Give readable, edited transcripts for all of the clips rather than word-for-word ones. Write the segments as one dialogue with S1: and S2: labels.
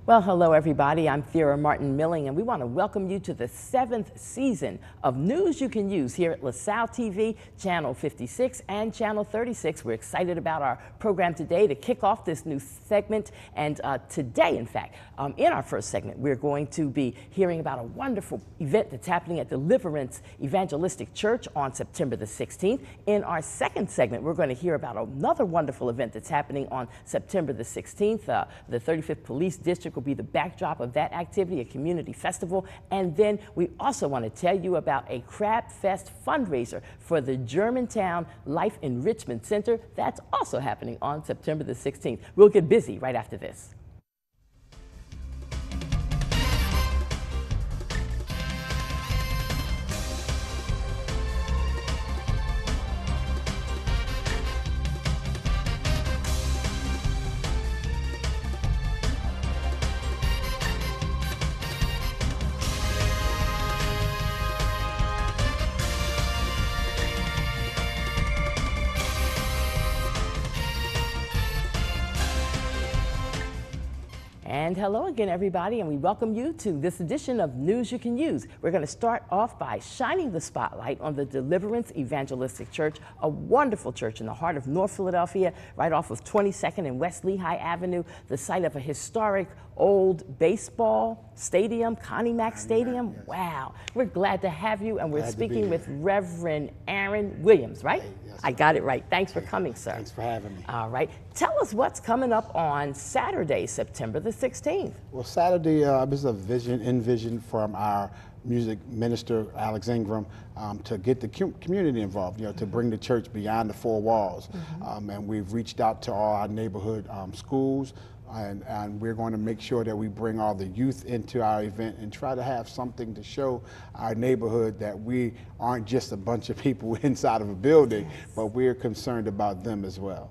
S1: Well, hello everybody. I'm Thera Martin Milling, and we want to welcome you to the 7th season of News You Can Use here at LaSalle TV, Channel 56 and Channel 36. We're excited about our program today to kick off this new segment. And today, in fact, in our first segment, we're going to be hearing about a wonderful event that's happening at Deliverance Evangelistic Church on September the 16th. In our second segment, we're going to hear about another wonderful event that's happening on September the 16th. The 35th Police District will be the backdrop of that activity, a community festival. And then we also want to tell you about a Crab Fest fundraiser for the Germantown Life Enrichment Center. That's also happening on September the 16th. We'll get busy right after this. And hello again, everybody, and we welcome you to this edition of News You Can Use. We're going to start off by shining the spotlight on the Deliverance Evangelistic Church, a wonderful church in the heart of North Philadelphia, right off of 22nd and West Lehigh Avenue, the site of a historic old baseball stadium, Connie Mack Stadium. Yes. Wow. We're glad to have you, and we're speaking with Reverend Aaron Williams, right? Yes, I got it right. Thanks for coming, sir.
S2: Thanks for having me.
S1: All right. Tell us what's coming up on Saturday, September the 16th.
S2: Well, Saturday is a vision from our music minister, Alex Ingram, to get the community involved, to bring the church beyond the four walls. And we've reached out to all our neighborhood schools, and we're going to make sure that we bring all the youth into our event and try to have something to show our neighborhood that we aren't just a bunch of people inside of a building, but we're concerned about them as well.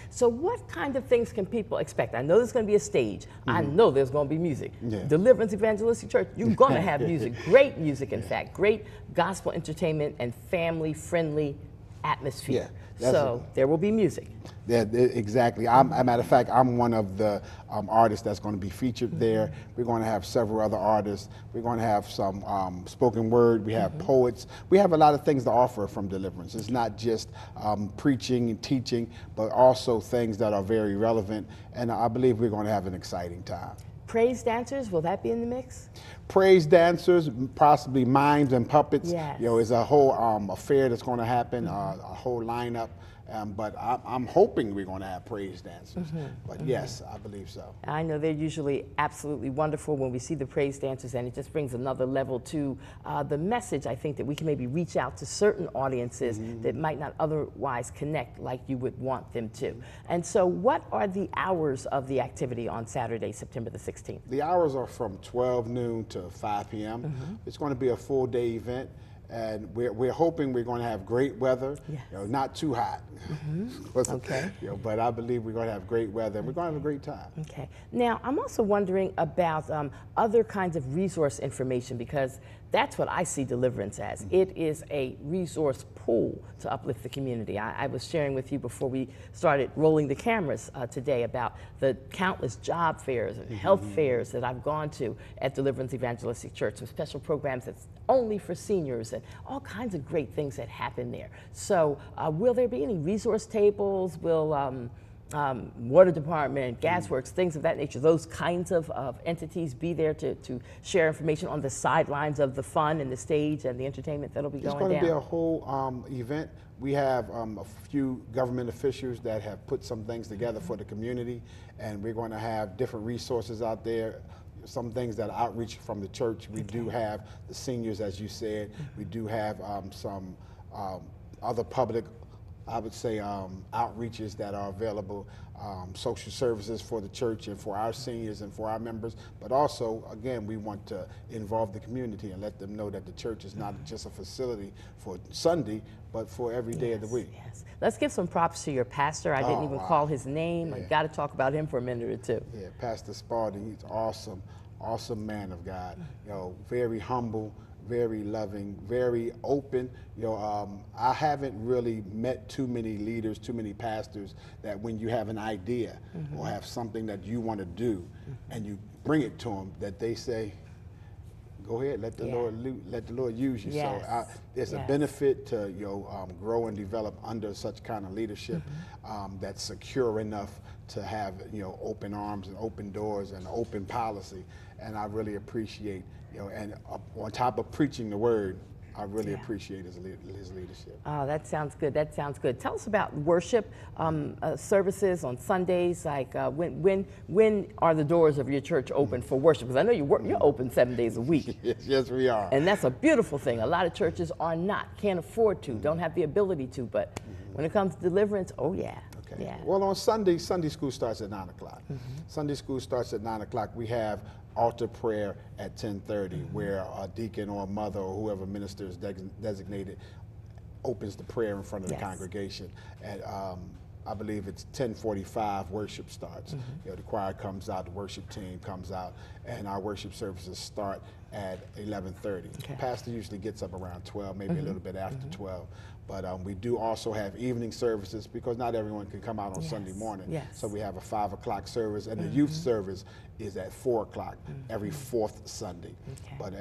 S1: So what kind of things can people expect? I know there's going to be a stage. I know there's going to be music.
S2: Yeah.
S1: Deliverance Evangelistic Church, you're going to have music, great music, in fact, great gospel entertainment and family-friendly atmosphere. So there will be music.
S2: Yeah, exactly. As a matter of fact, I'm one of the artists that's going to be featured there. We're going to have several other artists. We're going to have some spoken word. We have poets. We have a lot of things to offer from Deliverance. It's not just preaching and teaching, but also things that are very relevant. And I believe we're going to have an exciting time.
S1: Praise dancers, will that be in the mix?
S2: Praise dancers, possibly mimes and puppets.
S1: Yes.
S2: It's a whole affair that's going to happen, a whole lineup. But I'm hoping we're going to have praise dancers. But yes, I believe so.
S1: I know they're usually absolutely wonderful when we see the praise dancers, and it just brings another level to the message. I think that we can maybe reach out to certain audiences that might not otherwise connect like you would want them to. And so what are the hours of the activity on Saturday, September the 16th?
S2: The hours are from 12 noon to 5 p.m. It's going to be a full-day event. And we're hoping we're going to have great weather, not too hot.
S1: Okay.
S2: But I believe we're going to have great weather, and we're going to have a great time.
S1: Okay. Now, I'm also wondering about other kinds of resource information, because that's what I see Deliverance as. It is a resource pool to uplift the community. I was sharing with you before we started rolling the cameras today about the countless job fairs and health fairs that I've gone to at Deliverance Evangelistic Church, some special programs that's only for seniors and all kinds of great things that happen there. So will there be any resource tables? Will water department, gas works, things of that nature, those kinds of entities be there to share information on the sidelines of the fun and the stage and the entertainment that'll be going down?
S2: It's going to be a whole event. We have a few government officials that have put some things together for the community, and we're going to have different resources out there. Some things that outreach from the church. We do have the seniors, as you said. We do have some other public, I would say, outreaches that are available, social services for the church and for our seniors and for our members. But also, again, we want to involve the community and let them know that the church is not just a facility for Sunday, but for every day of the week.
S1: Yes. Let's give some props to your pastor. I didn't even call his name. I got to talk about him for a minute or two.
S2: Yeah, Pastor Spalding, he's awesome, awesome man of God. Very humble, very loving, very open. You know, I haven't really met too many leaders, too many pastors that when you have an idea or have something that you want to do and you bring it to them, that they say, go ahead, let the Lord use you.
S1: Yes.
S2: So there's a benefit to grow and develop under such kind of leadership that's secure enough to have open arms and open doors and open policy. And I really appreciate and on top of preaching the word, I really appreciate his leadership.
S1: Oh, that sounds good. That sounds good. Tell us about worship services on Sundays. Like when are the doors of your church open for worship? Because I know you're open 7 days a week.
S2: Yes, we are.
S1: And that's a beautiful thing. A lot of churches are not, can't afford to, don't have the ability to. But when it comes to deliverance, oh yeah.
S2: Okay.
S1: Yeah.
S2: Well, on Sunday school starts at 9 o'clock. Sunday school starts at 9 o'clock. We have altar prayer at 10:30, where a deacon or a mother or whoever minister is designated opens the prayer in front of the congregation. And I believe it's 10:45 worship starts. The choir comes out, the worship team comes out, and our worship services start at 11:30.
S1: Okay.
S2: Pastor usually gets up around 12, maybe a little bit after 12. But we do also have evening services because not everyone can come out on Sunday morning.
S1: Yes.
S2: So we have a 5 o'clock service, and the youth service is at 4 o'clock every fourth Sunday.
S1: Okay.
S2: But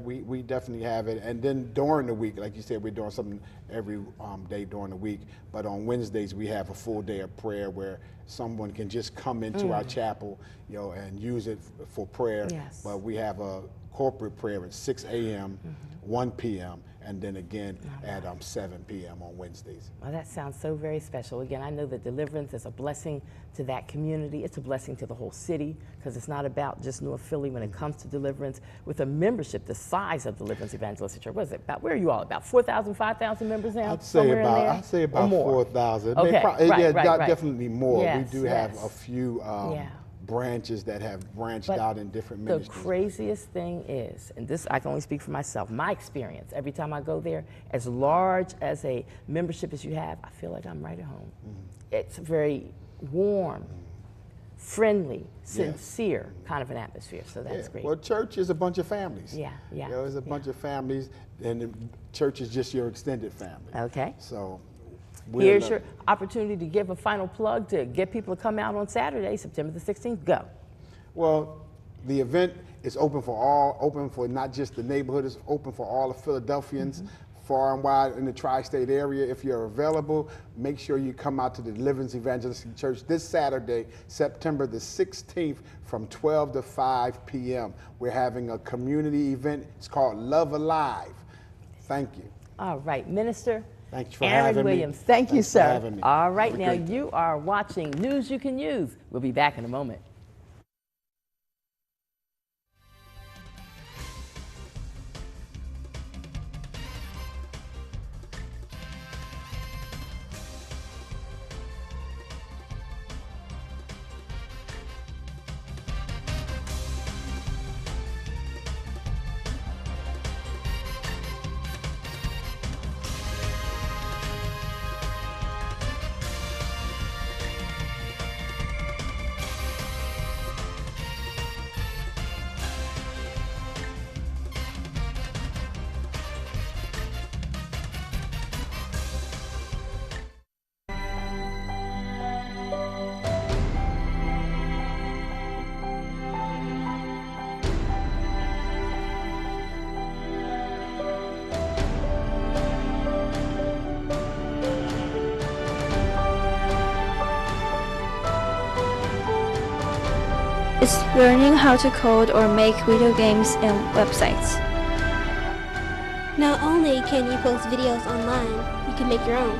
S2: we definitely have it. And then during the week, like you said, we're doing something every day during the week. But on Wednesdays, we have a full day of prayer where someone can just come into our chapel, and use it for prayer.
S1: Yes.
S2: But we have a corporate prayer at 6 a.m., 1 p.m., and then again at 7 p.m. on Wednesdays.
S1: Well, that sounds so very special. Again, I know that deliverance is a blessing to that community. It's a blessing to the whole city because it's not about just North Philly when it comes to deliverance. With a membership the size of Deliverance Evangelistic Church, what is it about? Where are you all? About 4,000, 5,000 members now?
S2: I'd say about 4,000.
S1: Okay, right.
S2: Definitely more.
S1: Yes,
S2: we do have a few branches that have branched out in different ministries.
S1: The craziest thing is, and this I can only speak for myself, my experience, every time I go there, as large as a membership as you have, I feel like I'm right at home. It's very warm, friendly, sincere kind of an atmosphere, so that's great.
S2: Well, church is a bunch of families.
S1: Yeah.
S2: It's a bunch of families, and the church is just your extended family.
S1: Okay.
S2: So
S1: here's your opportunity to give a final plug to get people to come out on Saturday, September the 16th. Go.
S2: Well, the event is open for not just the neighborhood, it's open for all the Philadelphians, far and wide in the tri-state area. If you're available, make sure you come out to the Deliverance Evangelistic Church this Saturday, September the 16th from 12 to 5 p.m. We're having a community event. It's called Love Alive. Thank you.
S1: All right, Minister
S2: Thanks for
S1: Aaron
S2: having
S1: Williams.
S2: me.
S1: Thank you,
S2: Thanks for
S1: sir.
S2: having me.
S1: All right,
S2: Have a
S1: now
S2: great day.
S1: you are watching News You Can Use. We'll be back in a moment.
S3: Is learning how to code or make video games and websites.
S4: Not only can you post videos online, you can make your own.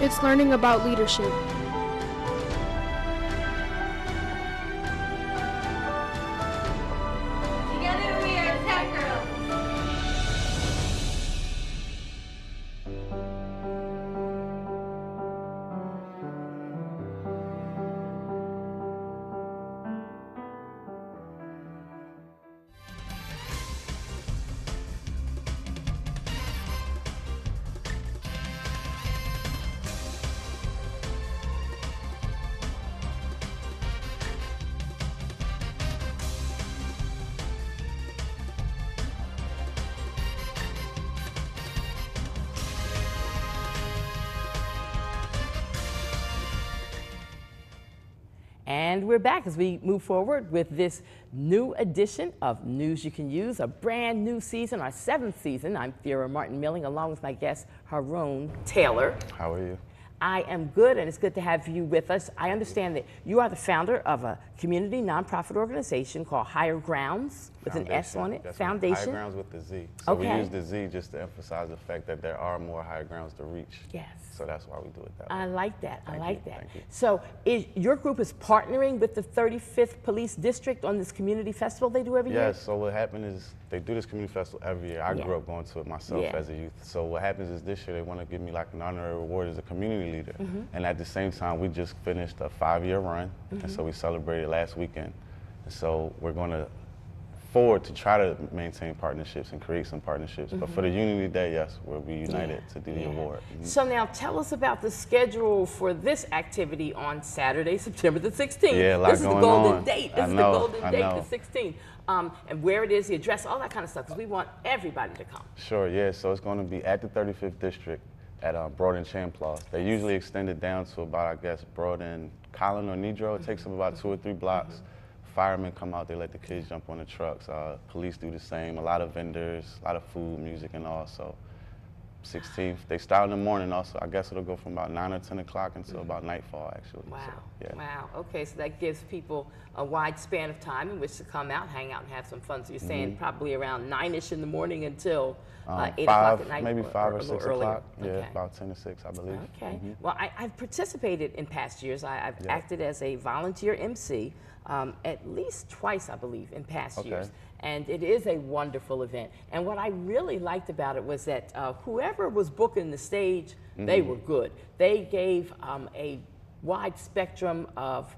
S5: It's learning about leadership.
S4: Together we are Tech Girls.
S1: And we're back as we move forward with this new edition of News You Can Use, a brand new season, our 7th season. I'm Thera Martin Milling, along with my guest, Haroon Taylor.
S6: How are you?
S1: I am good, and it's good to have you with us. I understand that you are the founder of a community nonprofit organization called Higher Grounds, with an S on it,
S6: That's
S1: Foundation.
S6: Higher Grounds with the Z. So
S1: Okay.
S6: we use the Z just to emphasize the fact that there are more higher grounds to reach.
S1: Yes.
S6: So that's why we do it that way.
S1: I like that. I like that.
S6: Thank you.
S1: So your group is partnering with the 35th Police District on this community festival they do every year?
S6: Yes, so what happened is they do this community festival every year. I grew up going to it myself as a youth. So what happens is this year they want to give me like an honorary award as a community leader. And at the same time, we just finished a 5-year run. And so we celebrated last weekend. And so we're going to forward to try to maintain partnerships and create some partnerships. But for the Unity Day, yes, we'll be united to do the award.
S1: So now tell us about the schedule for this activity on Saturday, September the 16th.
S6: Yeah, a lot
S1: this is the
S6: going
S1: golden
S6: on.
S1: date.
S6: I
S1: This is
S6: know,
S1: the golden
S6: I
S1: date,
S6: know.
S1: the 16th. And where it is, the address, all that kind of stuff, because we want everybody to come.
S6: Sure, yeah, so it's going to be at the 35th District at Broad and Champlain. They usually extend it down to about, I guess, Broad and Collin or Nedro. It takes them about 2 or 3 blocks. Firemen come out, they let the kids jump on the trucks. Police do the same. A lot of vendors, a lot of food, music, and all. So 16th, they start in the morning also. I guess it'll go from about 9 or 10 o'clock until about nightfall, actually.
S1: Wow.
S6: So, yeah.
S1: Wow. Okay, so that gives people a wide span of time in which to come out, hang out, and have some fun. So you're saying probably around 9-ish in the morning until 8 o'clock at night?
S6: Maybe 5 or 6
S1: earlier.
S6: o'clock. Yeah,
S1: Okay.
S6: about 10 to 6, I believe.
S1: Okay. Well, I've participated in past years. I've acted as a volunteer MC at least twice, I believe, in past years. And it is a wonderful event. And what I really liked about it was that whoever was booking the stage, they were good. They gave a wide spectrum of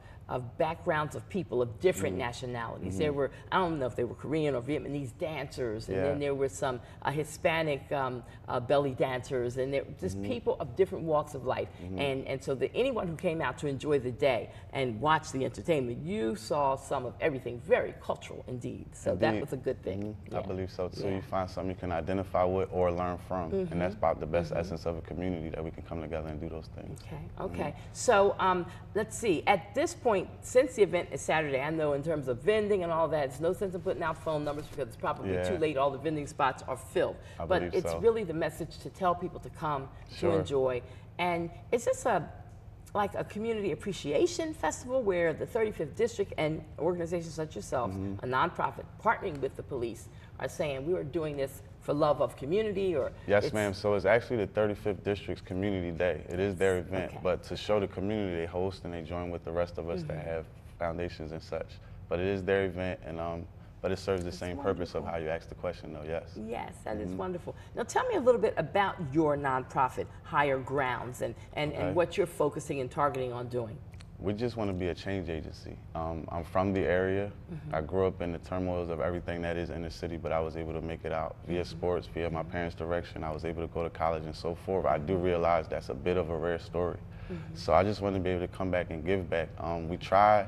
S1: backgrounds of people of different nationalities. There were, I don't know if they were Korean or Vietnamese dancers, and then there were some Hispanic belly dancers, and there just people of different walks of life. And so that anyone who came out to enjoy the day and watch the entertainment, you saw some of everything, very cultural indeed. So that was a good thing.
S6: I believe so too. You find something you can identify with or learn from, and that's about the best essence of a community, that we can come together and do those things.
S1: Okay. So let's see. At this point, since the event is Saturday, I know in terms of vending and all that, there's no sense in putting out phone numbers because it's probably too late. All the vending spots are filled. But it's really the message to tell people to come to enjoy. And is this like a community appreciation festival where the 35th District and organizations such as yourselves, a nonprofit partnering with the police, are saying we are doing this for love of community? Or
S6: yes, ma'am. So it's actually the 35th District's Community Day. It is their event, but to show the community, they host and they join with the rest of us that have foundations and such. But it is their event, and but it serves the same purpose of how you asked the question, though. Yes.
S1: Yes, that is wonderful. Now tell me a little bit about your nonprofit, Higher Grounds, and what you're focusing and targeting on doing.
S6: We just want to be a change agency. I'm from the area. I grew up in the turmoils of everything that is in the city, but I was able to make it out via sports, via my parents' direction. I was able to go to college and so forth. I do realize that's a bit of a rare story. So I just want to be able to come back and give back. We try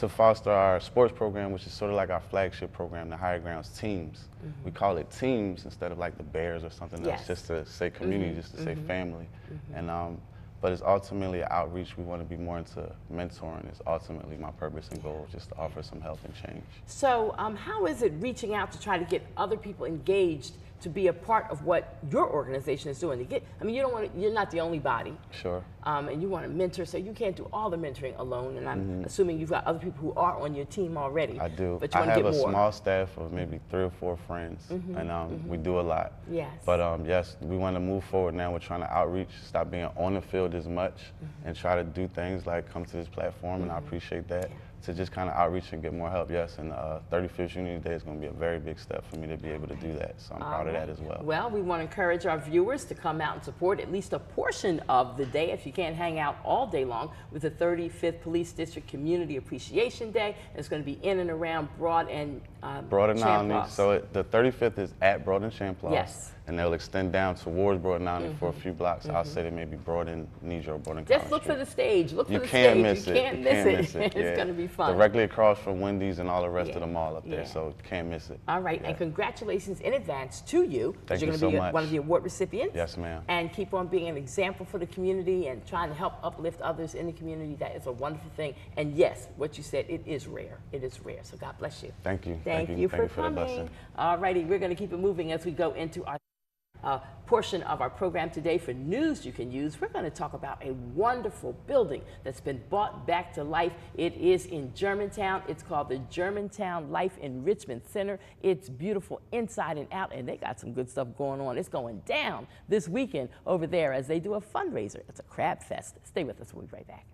S6: to foster our sports program, which is sort of like our flagship program, the Higher Grounds Teams. We call it teams instead of like the Bears or something else, just to say community, just to say family. And but it's ultimately outreach. We want to be more into mentoring. It's ultimately my purpose and goal, just to offer some help and change.
S1: So how is it reaching out to try to get other people engaged to be a part of what your organization is doing? To get, I mean, you don't want to, you're not the only body.
S6: Sure.
S1: And you want to mentor, so you can't do all the mentoring alone. And I'm assuming you've got other people who are on your team already.
S6: I do.
S1: But you
S6: I
S1: want to
S6: have
S1: get
S6: a
S1: more.
S6: small staff of maybe 3 or 4 friends, and we do a lot.
S1: Yes.
S6: But yes, we want to move forward now. We're trying to outreach, stop being on the field as much, and try to do things like come to this platform, and I appreciate that. To just kind of outreach and get more help, yes. And 35th Unity Day is going to be a very big step for me to be able to do that. So I'm proud of that as well.
S1: Well, we want to encourage our viewers to come out and support at least a portion of the day, if you can't hang out all day long, with the 35th Police District Community Appreciation Day. It's going to be in and around Broad and
S6: Broad and
S1: Champlain.
S6: Alney. So the 35th is at Broad and Champlain.
S1: Yes.
S6: and they'll extend down towards Broad 90 for a few blocks. I'll say they may be Broad and Nidro, Broad and College
S1: Just look
S6: Street.
S1: for the stage. Look
S6: You
S1: for the
S6: can't
S1: stage.
S6: miss
S1: You
S6: it.
S1: can't
S6: You
S1: miss
S6: can't
S1: it.
S6: miss it.
S1: It's going to be fun.
S6: Directly across from Wendy's and all the rest
S1: Yeah.
S6: of the mall up there,
S1: Yeah.
S6: so you can't miss it.
S1: All right,
S6: Yeah.
S1: and congratulations in advance to you.
S6: Thank
S1: you're
S6: you
S1: going to
S6: so
S1: be
S6: much.
S1: one of the award recipients.
S6: Yes, ma'am.
S1: And keep on being an example for the community and trying to help uplift others in the community. That is a wonderful thing. And yes, what you said, it is rare. It is rare. So God bless you.
S6: Thank you.
S1: Thank you for
S6: the
S1: coming.
S6: blessing.
S1: All righty, we're going to keep it moving as we go into our portion of our program today for News You Can Use. We're going to talk about a wonderful building that's been brought back to life. It is in Germantown. It's called the Germantown Life Enrichment Center. It's beautiful inside and out, and they got some good stuff going on. It's going down this weekend over there as they do a fundraiser. It's a crab fest. Stay with us. We'll be right back.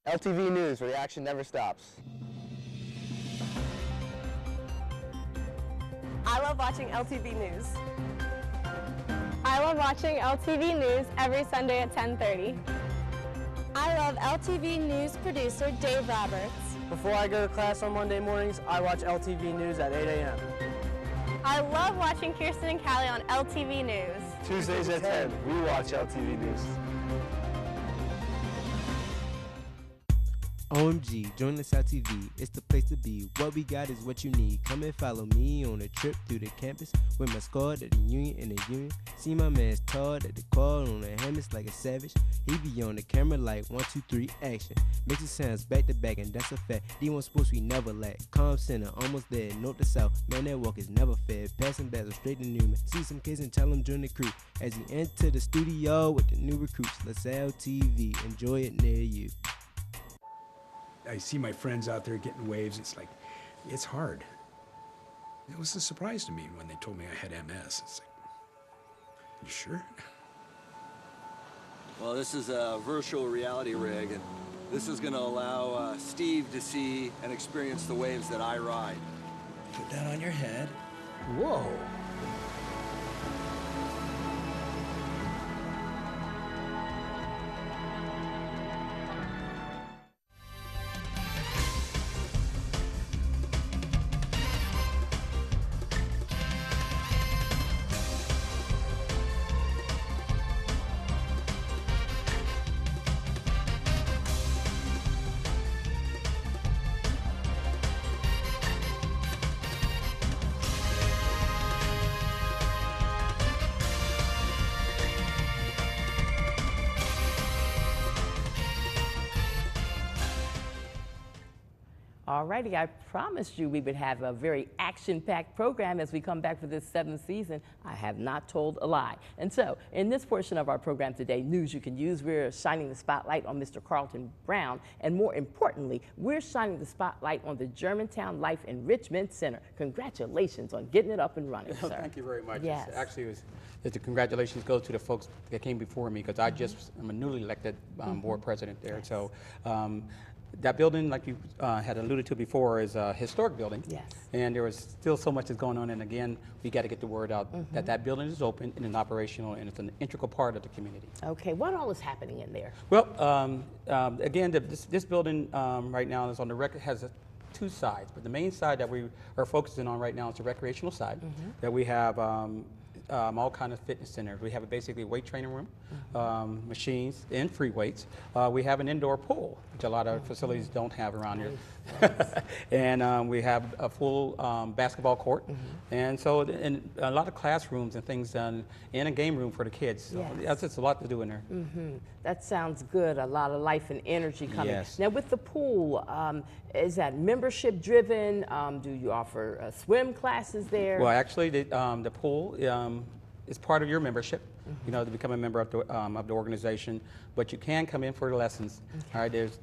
S7: LTV News, where the action never stops.
S8: I love watching LTV News.
S9: I love watching LTV News every Sunday at 10:30.
S4: I love LTV News producer Dave Roberts.
S7: Before I go to class on Monday mornings, I watch LTV News at 8 a.m.
S9: I love watching Kirsten and Callie on LTV News.
S7: Tuesdays at 10, we watch LTV News.
S10: OMG, join LaSalle TV, it's the place to be. What we got is what you need. Come and follow me on a trip through the campus with my squad at the Union and the Union. See my man's Todd at the call on the hammers like a savage. He be on the camera like 1, 2, 3, action. Makes it sounds back to back and that's a fact. D1 Sports we never lack. Calm center, almost there, north to south. Man, that walk is never fair. Passing back straight to Newman. See some kids and tell them join the crew. As we enter the studio with the new recruits. LaSalle TV, enjoy it near you.
S11: I see my friends out there getting waves. It's like, it's hard. It was a surprise to me when they told me I had MS. It's like, you sure?
S12: Well, this is a virtual reality rig, and this is going to allow Steve to see and experience the waves that I ride.
S11: Put that on your head. Whoa.
S1: All righty, I promised you we would have a very action-packed program as we come back for this 7th season. I have not told a lie. And so, in this portion of our program today, News You Can Use, we're shining the spotlight on Mr. Carlton Brown, and more importantly, we're shining the spotlight on the Germantown Life Enrichment Center. Congratulations on getting it up and running, sir.
S13: Thank you very much.
S1: Yes.
S13: The congratulations go to the folks that came before me, because I just am a newly elected board president there.
S1: Yes.
S13: So. That building, like you had alluded to before, is a historic building.
S1: Yes.
S13: And there was still so much that's going on. And again, we got to get the word out that that building is open and is operational, and it's an integral part of the community.
S1: Okay, what all is happening in there?
S13: Well, again, this building right now is on the record, has two sides. But the main side that we are focusing on right now is the recreational side, that we have all kind of fitness centers. We have basically a weight training room. machines and free weights. We have an indoor pool, which a lot of facilities don't have around here. And we have a full basketball court. And so and a lot of classrooms and things done, and a game room for the kids. So that's just a lot to do in there.
S1: That sounds good. A lot of life and energy coming.
S13: Yes.
S1: Now with the pool, is that membership driven? Do you offer swim classes there?
S13: Well, actually, the pool is part of your membership. You know, to become a member of the organization, but you can come in for the lessons. All right, there's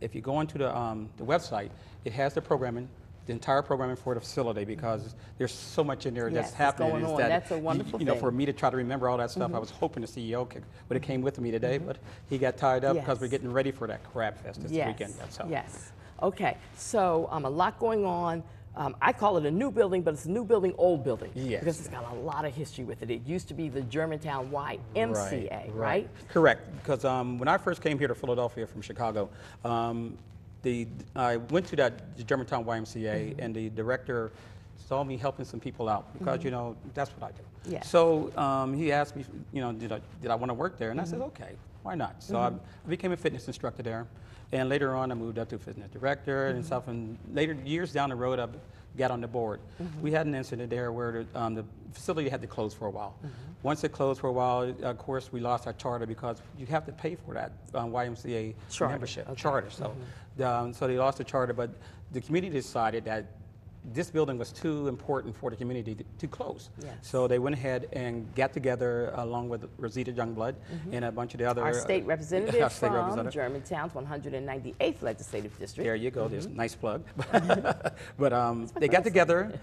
S13: if you go onto the website, it has the programming, the entire programming for the facility, because there's so much in there that's happening.
S1: Going on. That's a wonderful
S13: you know,
S1: thing.
S13: for me to try to remember all that stuff, I was hoping the CEO would have came with me today, but he got tied up because we're getting ready for that Crab Fest this weekend. So.
S1: Yes. Okay. So a lot going on. I call it a new building, but it's a new building, old building.
S13: Yes.
S1: Because it's got a lot of history with it. It used to be the Germantown YMCA, right?
S13: Correct. Because when I first came here to Philadelphia from Chicago, I went to the Germantown YMCA, and the director saw me helping some people out because you know that's what I do.
S1: Yes.
S13: So he asked me, you know, did I want to work there? And I said, okay, why not? So I became a fitness instructor there. And later on, I moved up to fitness director and stuff. And later, years down the road, I got on the board. We had an incident there where the facility had to close for a while. Once it closed for a while, of course, we lost our charter because you have to pay for that YMCA membership charter. So, so they lost the charter, but the community decided that this building was too important for the community to close. So they went ahead and got together along with Rosita Youngblood and a bunch of the other...
S1: Our state representative from Germantown's 198th Legislative District.
S13: There you go, there's a nice plug. But they got together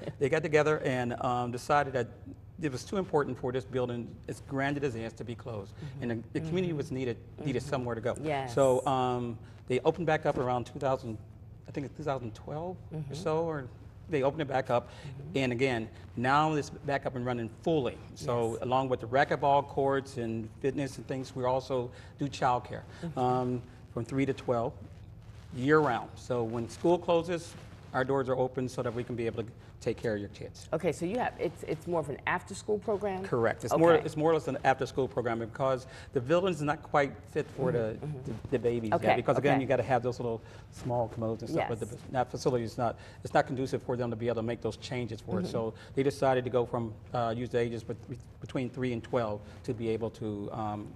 S13: and decided that it was too important for this building, as grand as it is, to be closed. And the community was needed somewhere to go. So they opened back up around 2000, I think it's 2012 or so, or they opened it back up, and again, now it's back up and running fully. So along with the racquetball courts and fitness and things, we also do childcare from 3 to 12, year round. So when school closes, our doors are open so that we can be able to take care of your kids.
S1: Okay, so you have it's more of an after-school program?
S13: Correct. It's more or less an after-school program because the building's not quite fit for the babies yet, because again you got to have those little small commodes and stuff. But that facility is not conducive for them to be able to make those changes for it. So they decided to go from use the ages between 3 and 12 to be able to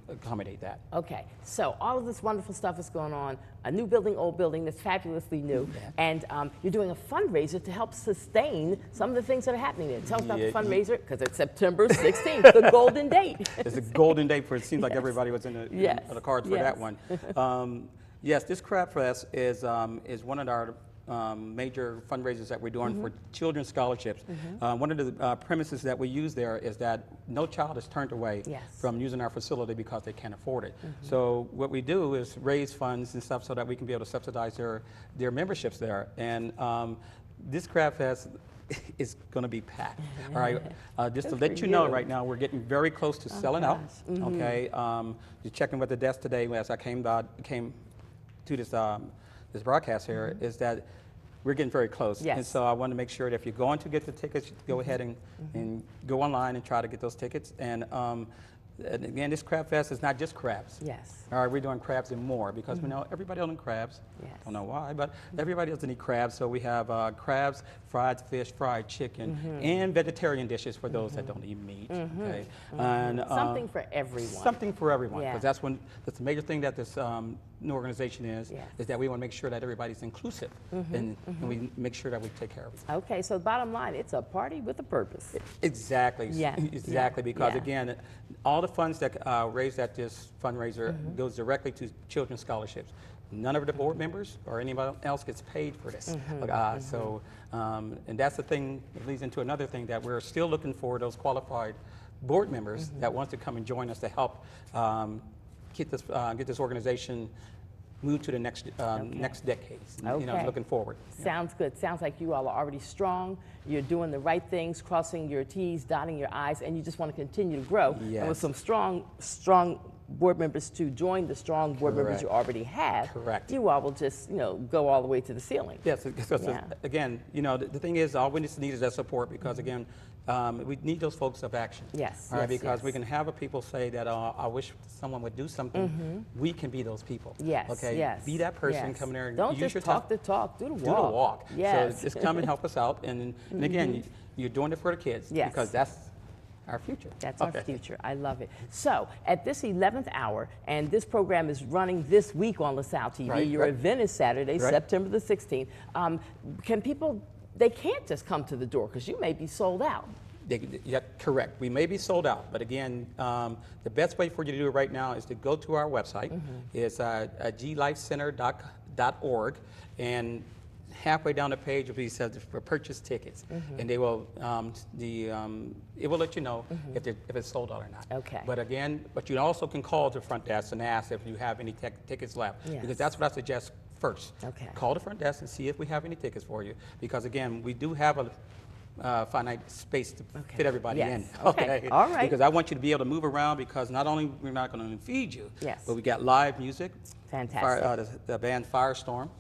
S13: accommodate that.
S1: Okay, so all of this wonderful stuff is going on. A new building, old building that's fabulously new, and you're doing a fundraiser to help sustain some of the things that are happening there. Tell us about the fundraiser, because it's September 16th, the golden date.
S13: It's a golden date for it. Seems like everybody was in the cards for that one. Yes, this Crab Fest is one of our major fundraisers that we're doing for children's scholarships. One of the premises that we use there is that no child is turned away from using our facility because they can't afford it. So what we do is raise funds and stuff so that we can be able to subsidize their memberships there. And this Crab Fest is going to be packed. All right, just to let you know, right now we're getting very close to selling out. Okay, just checking with the desk today as I came to this broadcast here, is that we're getting very close. And so I want to make sure that if you're going to get the tickets, go ahead and go online and try to get those tickets. And again, this Crab Fest is not just crabs. All right, we're doing crabs and more because we know everybody doesn't eat crabs. Don't know why, but everybody doesn't eat crabs. So we have crabs, fried fish, fried chicken, and vegetarian dishes for those that don't eat meat. Okay, and
S1: something for everyone.
S13: Something for everyone, because that's the major thing that this new organization is that we want to make sure that everybody's inclusive, and we make sure that we take care of it.
S1: Okay, so bottom line, it's a party with a purpose.
S13: Exactly. Exactly. Because again, all the funds that raised at this fundraiser goes directly to children's scholarships. None of the board members or anybody else gets paid for this. So, and that's the thing that leads into another thing, that we're still looking for those qualified board members that want to come and join us to help get this organization move to the next next decades. You know, looking forward.
S1: Sounds good. Sounds like you all are already strong. You're doing the right things, crossing your T's, dotting your I's, and you just want to continue to grow. And with some strong board members to join the strong board members you already have, you all will just, go all the way to the ceiling.
S13: Yes, because again, the thing is, all we need is that support because, again, we need those folks of action.
S1: Yes.
S13: All right, because we can have people say that I wish someone would do something. We can be those people.
S1: Yes.
S13: Okay.
S1: Yes.
S13: Be that person. Come in there and
S1: don't
S13: use
S1: just
S13: your
S1: talk the talk. Do the walk.
S13: Do the walk.
S1: Yes.
S13: So just come and help us out. And again, you're doing it for the kids.
S1: Yes.
S13: Because that's our future.
S1: That's our future. I love it. So at this 11th hour, and this program is running this week on LaSalle TV. Your event is Saturday, September the 16th. Can people? They can't just come to the door because you may be sold out.
S13: Yeah, correct. We may be sold out, but again, the best way for you to do it right now is to go to our website. It's glifecenter.org, and halfway down the page will be said for purchase tickets, and they will it will let you know if it's sold out or not.
S1: Okay.
S13: But again, you also can call the front desk and ask if you have any tickets left, because that's what I suggest first.
S1: Okay.
S13: Call the front desk and see if we have any tickets for you, because again, we do have a finite space to fit everybody in.
S1: Okay. All right.
S13: Because I want you to be able to move around, because not only we're not going to feed you, but we got live music.
S1: Fantastic.
S13: The band Firestorm,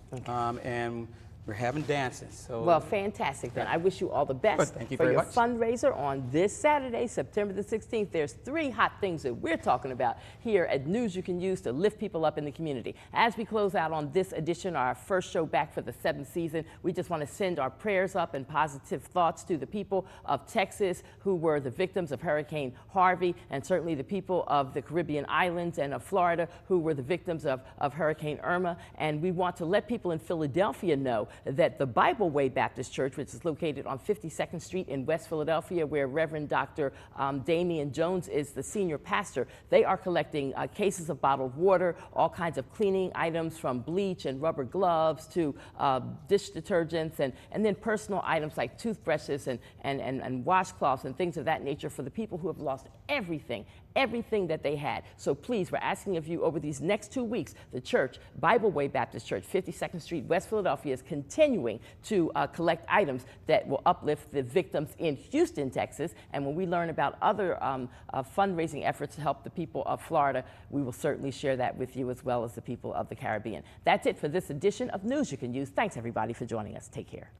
S13: and we're having dancing. So
S1: well, fantastic then. I wish you all the best
S13: thank you
S1: for
S13: very
S1: your
S13: much.
S1: fundraiser on this Saturday, September the 16th. There's 3 hot things that we're talking about here at News You Can Use to lift people up in the community. As we close out on this edition, our first show back for the 7th season, we just want to send our prayers up and positive thoughts to the people of Texas who were the victims of Hurricane Harvey, and certainly the people of the Caribbean islands and of Florida who were the victims of Hurricane Irma. And we want to let people in Philadelphia know that the Bible Way Baptist Church, which is located on 52nd Street in West Philadelphia, where Reverend Dr. Damian Jones is the senior pastor, they are collecting cases of bottled water, all kinds of cleaning items from bleach and rubber gloves to dish detergents, and then personal items like toothbrushes and washcloths and things of that nature for the people who have lost everything that they had. So please, we're asking of you over these next 2 weeks, the church, Bible Way Baptist Church, 52nd Street, West Philadelphia, is continuing to collect items that will uplift the victims in Houston, Texas. And when we learn about other fundraising efforts to help the people of Florida, we will certainly share that with you as well as the people of the Caribbean. That's it for this edition of News You Can Use. Thanks, everybody, for joining us. Take care.